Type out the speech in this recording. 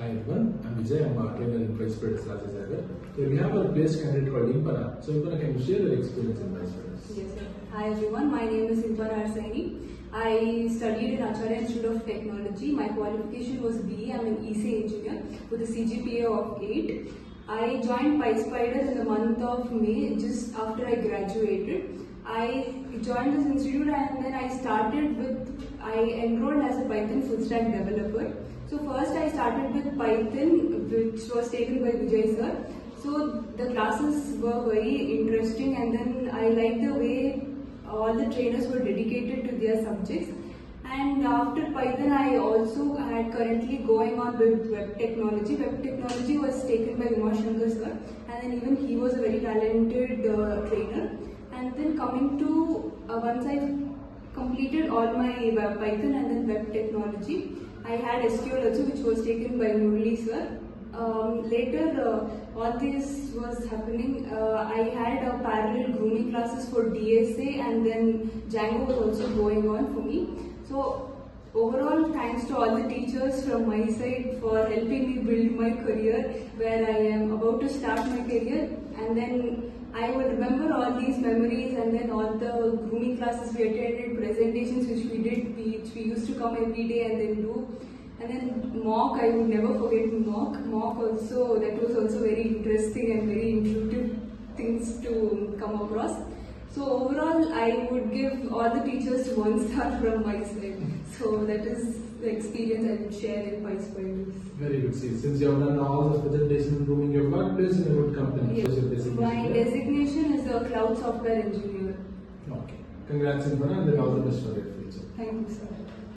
Hi everyone, I'm Vijay. I'm a trainer in PySpiders Rajajinagar. Here we have a place candidate called IMPANA. So IMPANA, can you share your experience in PySpiders? Yes, sir. Hi everyone, my name is IMPANA R SAINI. I studied in Acharya Institute of Technology. My qualification was BE. I'm an ECE engineer with a CGPA of 8. I joined PySpiders in the month of May, just after I graduated. I joined this institute and then I enrolled as a Python full stack developer. So first I started with Python, which was taken by Vijay sir. So the classes were very interesting, and then I liked the way all the trainers were dedicated to their subjects. And after Python, I also had currently going on with web technology. Web technology was taken by Shankar sir, and then even he was a very talented trainer. And then coming to once I completed all my Python and then web technology, I had SQL also, which was taken by Murli sir. Later, all this was happening. I had a parallel grooming classes for DSA, and then Django was also going on for me. So overall, thanks to all the teachers from my side for helping me build my career, where I am about to start my career. And then I will remember all these memories, and then all the grooming classes we attended, presentations which we did, which we used to come every day and then do. And then mock, I would never forget mock. Mock also, that was also very interesting and very intuitive things to come across. So overall, I would give all the teachers 1 star from my side. So that is the experience I would share in PySpiders. Very good. See, since you have done all the presentation and grooming, you have got placed in a good company. Yes. What is your designation? My designation is a cloud software engineer. Okay. Congrats, IMPANA, and then all the best for your future. Thank you, sir.